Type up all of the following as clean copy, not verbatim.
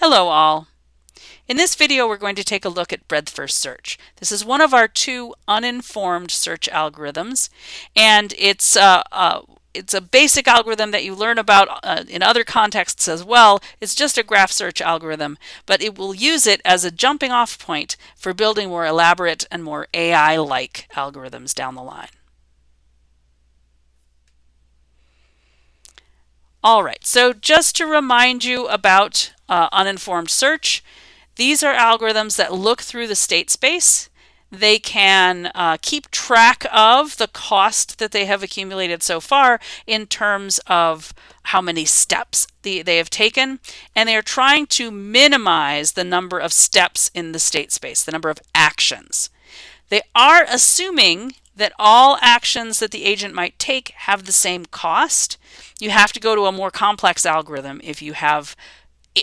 Hello all. In this video we're going to take a look at breadth first search. This is one of our two uninformed search algorithms, and it's a basic algorithm that you learn about in other contexts as well. It's just a graph search algorithm, but it will use it as a jumping off point for building more elaborate and more AI-like algorithms down the line. All right, so just to remind you about uninformed search, these are algorithms that look through the state space. They can keep track of the cost that they have accumulated so far in terms of how many steps they have taken, and they are trying to minimize the number of steps in the state space, the number of actions. They are assuming that all actions that the agent might take have the same cost. You have to go to a more complex algorithm if you have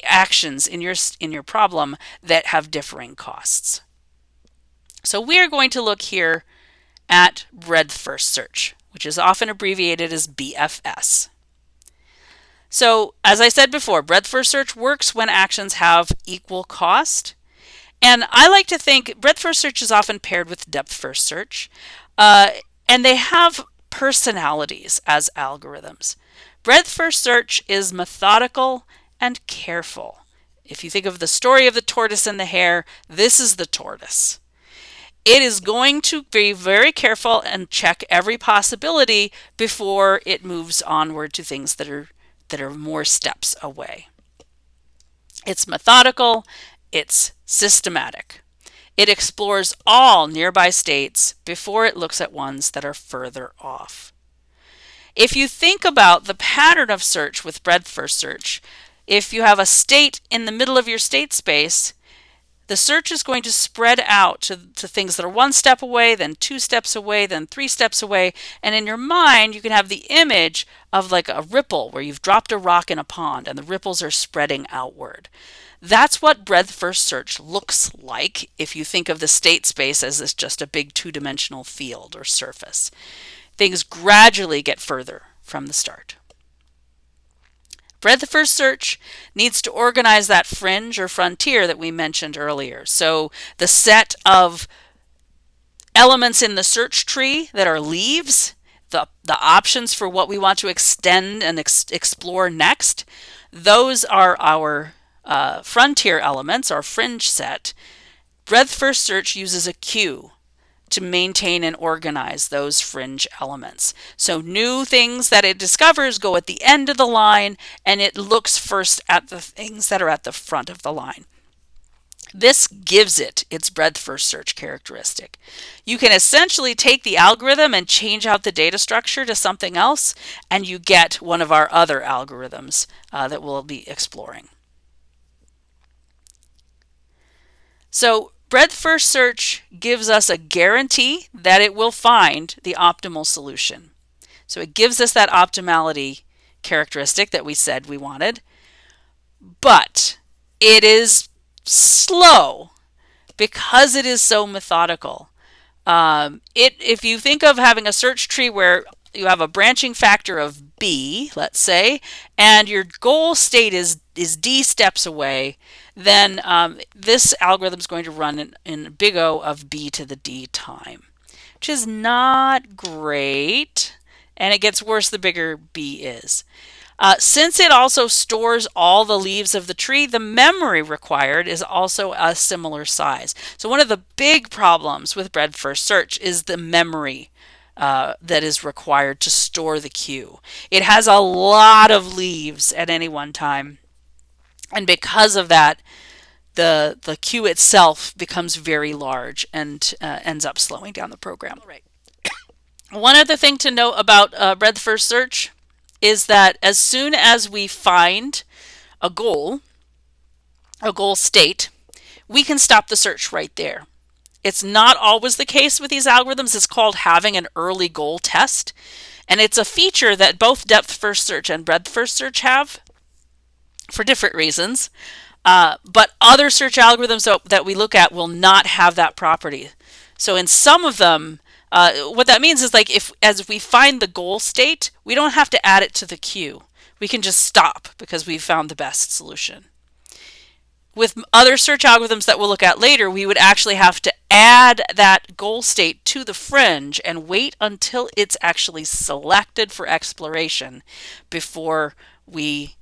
actions in your problem that have differing costs. So we are going to look here at breadth first search, which is often abbreviated as BFS. So as I said before, breadth first search works when actions have equal cost. And I like to think breadth first search is often paired with depth first search, and they have personalities as algorithms. Breadth first search is methodical and careful. If you think of the story of the tortoise and the hare, this is the tortoise. It is going to be very careful and check every possibility before it moves onward to things that are more steps away. It's methodical, it's systematic. It explores all nearby states before it looks at ones that are further off. If you think about the pattern of search with breadth first search, if you have a state in the middle of your state space, the search is going to spread out to things that are one step away, then 2 steps away, then 3 steps away. And in your mind, you can have the image of like a ripple where you've dropped a rock in a pond and the ripples are spreading outward. That's what breadth first search looks like if you think of the state space as this just a big two-dimensional field or surface. Things gradually get further from the start. Breadth first search needs to organize that fringe or frontier that we mentioned earlier. So the set of elements in the search tree that are leaves, the options for what we want to extend and explore next, those are our frontier elements, our fringe set. Breadth first search uses a queue to maintain and organize those fringe elements. So new things that it discovers go at the end of the line, and it looks first at the things that are at the front of the line. This gives it its breadth first search characteristic. You can essentially take the algorithm and change out the data structure to something else, and you get one of our other algorithms that we'll be exploring. So breadth first search gives us a guarantee that it will find the optimal solution. So it gives us that optimality characteristic that we said we wanted, but it is slow because it is so methodical. If you think of having a search tree where you have a branching factor of B, let's say, and your goal state is D steps away, then this algorithm is going to run in big O of B to the D time, which is not great, and it gets worse the bigger B is. Since it also stores all the leaves of the tree, the memory required is also a similar size. So one of the big problems with breadth first search is the memory that is required to store the queue. It has a lot of leaves at any one time, and because of that, the queue itself becomes very large and ends up slowing down the program. All right. One other thing to note about breadth first search is that as soon as we find a goal state, we can stop the search right there. It's not always the case with these algorithms. It's called having an early goal test, and it's a feature that both depth first search and breadth first search have for different reasons. But other search algorithms that we look at will not have that property. So in some of them, what that means is like as we find the goal state, we don't have to add it to the queue. We can just stop because we've found the best solution. With other search algorithms that we'll look at later, we would actually have to add that goal state to the fringe and wait until it's actually selected for exploration before we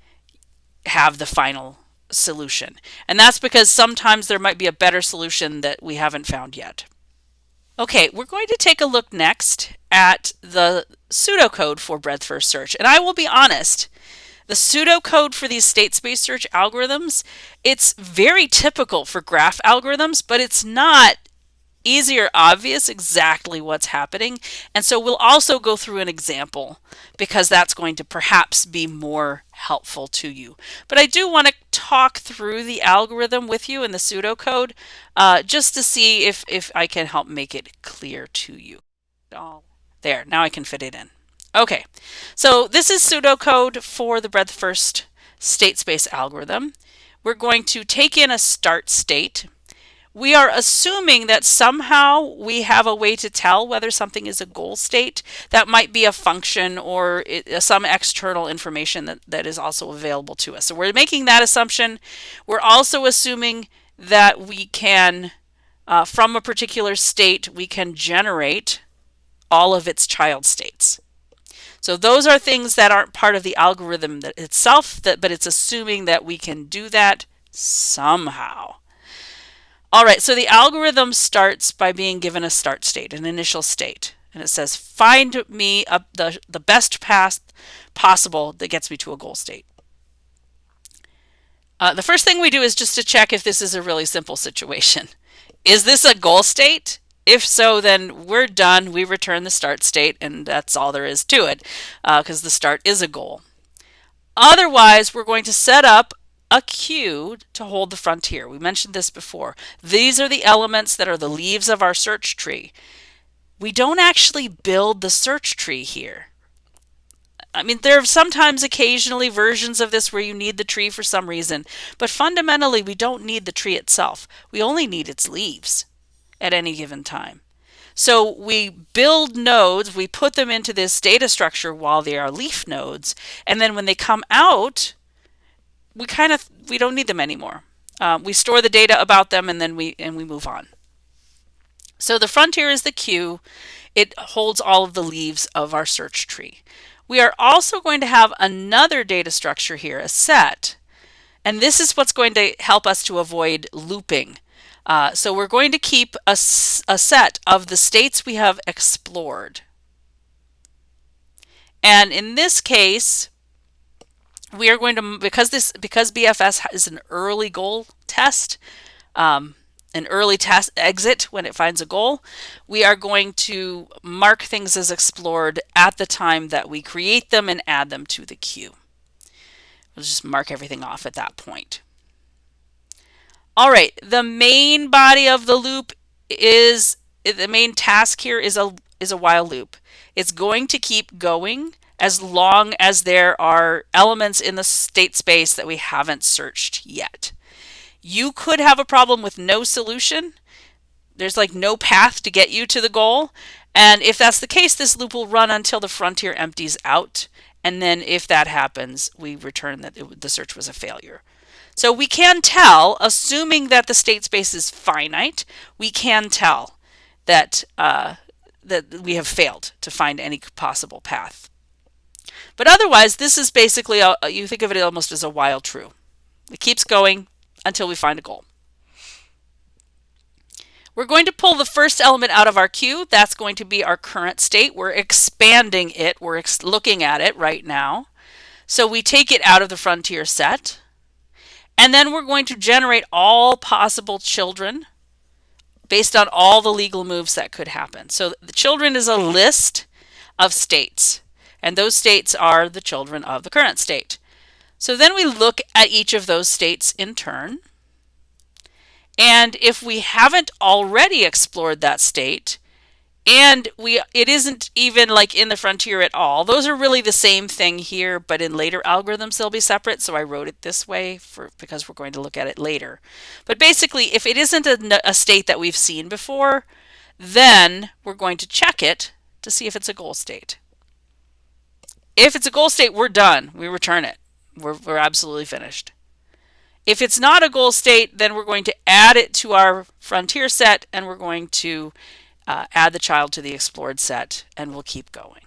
have the final solution. And that's because sometimes there might be a better solution that we haven't found yet. Okay, we're going to take a look next at the pseudocode for breadth first search. And I will be honest, the pseudocode for these state space search algorithms, it's very typical for graph algorithms, but it's not easy or obvious exactly what's happening. And so we'll also go through an example because that's going to perhaps be more helpful to you. But I do want to talk through the algorithm with you in the pseudocode just to see if I can help make it clear to you. There, now I can fit it in. Okay, so this is pseudocode for the breadth first state space algorithm. We're going to take in a start state. We are assuming that somehow we have a way to tell whether something is a goal state. That might be a function or some external information that is also available to us. So we're making that assumption. We're also assuming that we can, from a particular state, we can generate all of its child states. So those are things that aren't part of the algorithm itself, but it's assuming that we can do that somehow. All right, so the algorithm starts by being given a start state, an initial state. And it says, find me the best path possible that gets me to a goal state. The first thing we do is just to check if this is a really simple situation. Is this a goal state? If so, then we're done. We return the start state, and that's all there is to it, because the start is a goal. Otherwise, we're going to set up a queue to hold the frontier. We mentioned this before. These are the elements that are the leaves of our search tree. We don't actually build the search tree here. I mean, there are sometimes occasionally versions of this where you need the tree for some reason, but fundamentally we don't need the tree itself. We only need its leaves at any given time. So we build nodes, we put them into this data structure while they are leaf nodes, and then when they come out, we don't need them anymore. We store the data about them and then we move on. So the frontier is the queue. It holds all of the leaves of our search tree. We are also going to have another data structure here, a set. And this is what's going to help us to avoid looping. So we're going to keep a set of the states we have explored. And in this case, we are going to, because BFS is an early goal test, an early test exit when it finds a goal, we are going to mark things as explored at the time that we create them and add them to the queue. We'll just mark everything off at that point. All right, the main body of the loop is, the main task here is a while loop. It's going to keep going as long as there are elements in the state space that we haven't searched yet. You could have a problem with no solution. There's like no path to get you to the goal. And if that's the case, this loop will run until the frontier empties out. And then if that happens, we return that the search was a failure. So we can tell, assuming that the state space is finite, we can tell that, that we have failed to find any possible path. But otherwise, this is basically, you think of it almost as a while true. It keeps going until we find a goal. We're going to pull the first element out of our queue. That's going to be our current state. We're expanding it. We're looking at it right now. So we take it out of the frontier set. And then we're going to generate all possible children based on all the legal moves that could happen. So the children is a list of states. And those states are the children of the current state. So then we look at each of those states in turn. And if we haven't already explored that state, and it isn't even like in the frontier at all, those are really the same thing here, but in later algorithms they'll be separate. So I wrote it this way because we're going to look at it later. But basically, if it isn't a state that we've seen before, then we're going to check it to see if it's a goal state. If it's a goal state, we're done. We return it. We're absolutely finished. If it's not a goal state, then we're going to add it to our frontier set, and we're going to add the child to the explored set, and we'll keep going.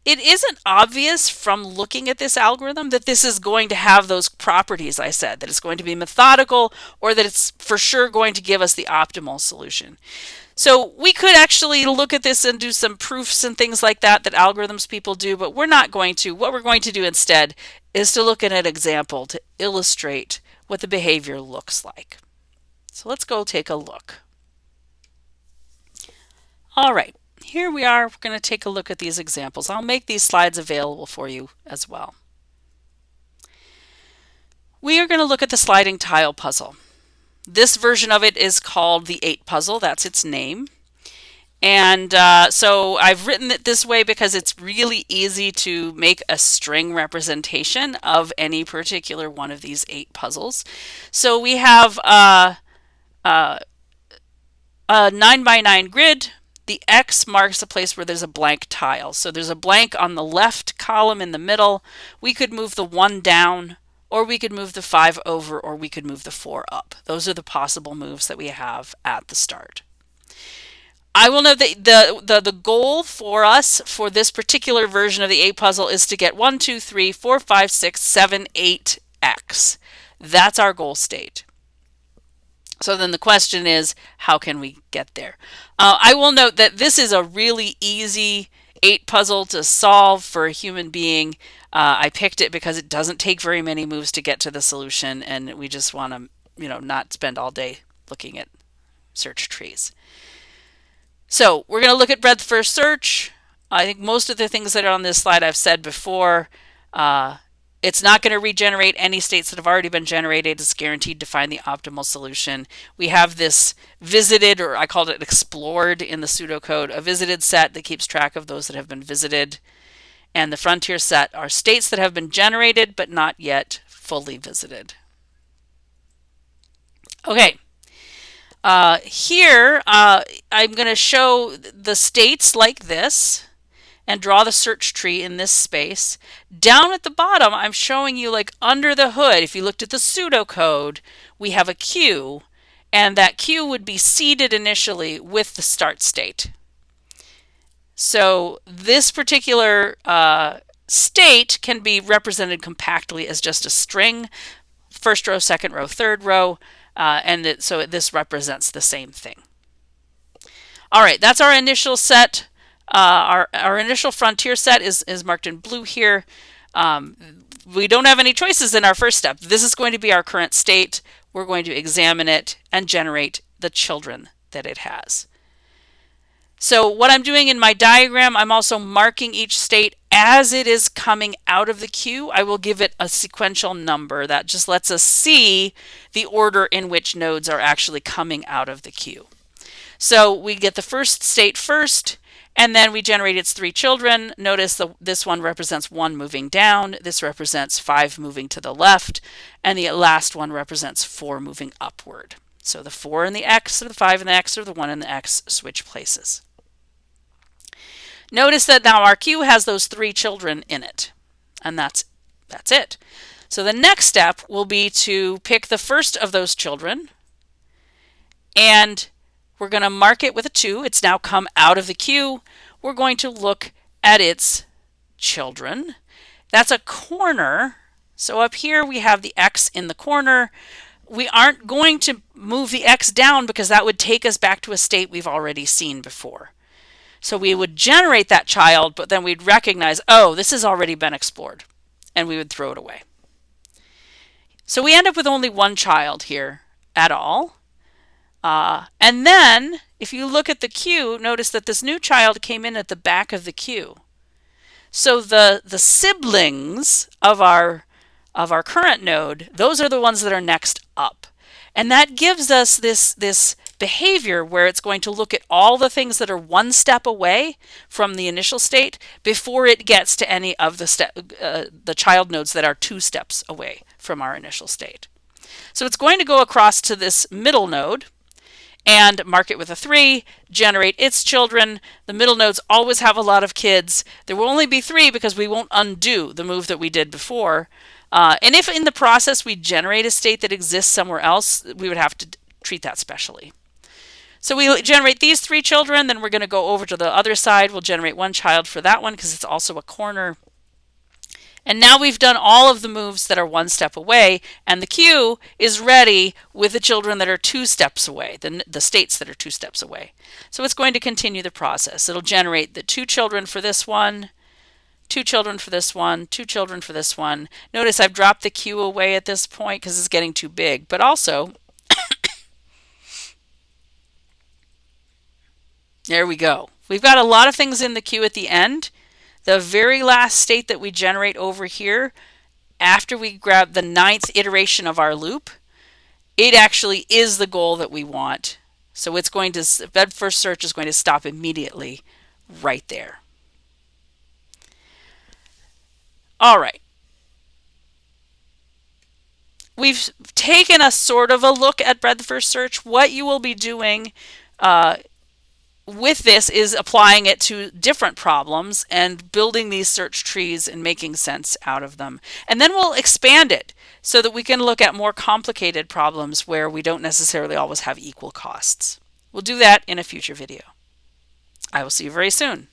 It isn't obvious from looking at this algorithm that this is going to have those properties I said, that it's going to be methodical or that it's for sure going to give us the optimal solution. So we could actually look at this and do some proofs and things like that algorithms people do, but we're not going to. What we're going to do instead is to look at an example to illustrate what the behavior looks like. So let's go take a look. All right. Here we are. We're going to take a look at these examples. I'll make these slides available for you as well. We are going to look at the sliding tile puzzle. This version of it is called the 8 puzzle. That's its name. And so I've written it this way because it's really easy to make a string representation of any particular one of these 8 puzzles. So we have a 9x9 grid. The X marks a place where there's a blank tile. So there's a blank on the left column in the middle. We could move the 1 down, or we could move the 5 over, or we could move the 4 up. Those are the possible moves that we have at the start. I will note that the goal for us for this particular version of the 8 puzzle is to get 1, 2, 3, 4, 5, 6, 7, 8 X. That's our goal state. So then the question is, how can we get there? I will note that this is a really easy 8 puzzle to solve for a human being. I picked it because it doesn't take very many moves to get to the solution, and we just want to, not spend all day looking at search trees. So we're going to look at breadth first search. I think most of the things that are on this slide I've said before. It's not going to regenerate any states that have already been generated. It's guaranteed to find the optimal solution. We have this visited, or I called it explored in the pseudocode, a visited set that keeps track of those that have been visited. And the frontier set are states that have been generated but not yet fully visited. Okay. Here, I'm going to show the states like this and draw the search tree in this space. Down at the bottom, I'm showing you like under the hood. If you looked at the pseudocode, we have a queue, and that queue would be seeded initially with the start state. So this particular state can be represented compactly as just a string, first row, second row, third row, so this represents the same thing. All right, that's our initial set. Our initial frontier set is marked in blue here. We don't have any choices in our first step. This is going to be our current state. We're going to examine it and generate the children that it has. So what I'm doing in my diagram, I'm also marking each state as it is coming out of the queue. I will give it a sequential number that just lets us see the order in which nodes are actually coming out of the queue. So we get the first state first, and then we generate its 3 children. Notice this one represents 1 moving down, this represents 5 moving to the left, and the last one represents 4 moving upward. So the 4 and the X, or the 5 and the X, or the 1 and the X switch places. Notice that now our queue has those 3 children in it, and that's it. So the next step will be to pick the first of those children, and we're going to mark it with a 2. It's now come out of the queue. We're going to look at its children. That's a corner. So up here we have the X in the corner. We aren't going to move the X down because that would take us back to a state we've already seen before. So we would generate that child, but then we'd recognize, oh, this has already been explored, and we would throw it away. So we end up with only 1 child here at all. And then, if you look at the queue, notice that this new child came in at the back of the queue. So the siblings of our current node, those are the ones that are next up. And that gives us this behavior where it's going to look at all the things that are 1 step away from the initial state before it gets to any of the child nodes that are 2 steps away from our initial state. So it's going to go across to this middle node, and mark it with a 3, generate its children. The middle nodes always have a lot of kids. There will only be 3 because we won't undo the move that we did before. And if in the process we generate a state that exists somewhere else, we would have to treat that specially. So we generate these 3 children, then we're going to go over to the other side. We'll generate 1 child for that one because it's also a corner. And now we've done all of the moves that are 1 step away, and the queue is ready with the children that are 2 steps away, the states that are 2 steps away. So it's going to continue the process. It'll generate the 2 children for this one, 2 children for this one, 2 children for this one. Notice I've dropped the queue away at this point because it's getting too big, but also, there we go. We've got a lot of things in the queue at the end. The very last state that we generate over here, after we grab the 9th iteration of our loop, it actually is the goal that we want. So it's going to, bed first search is going to stop immediately right there. All right. We've taken a sort of a look at breadth first search. What you will be doing with this is applying it to different problems and building these search trees and making sense out of them. And then we'll expand it so that we can look at more complicated problems where we don't necessarily always have equal costs. We'll do that in a future video. I will see you very soon.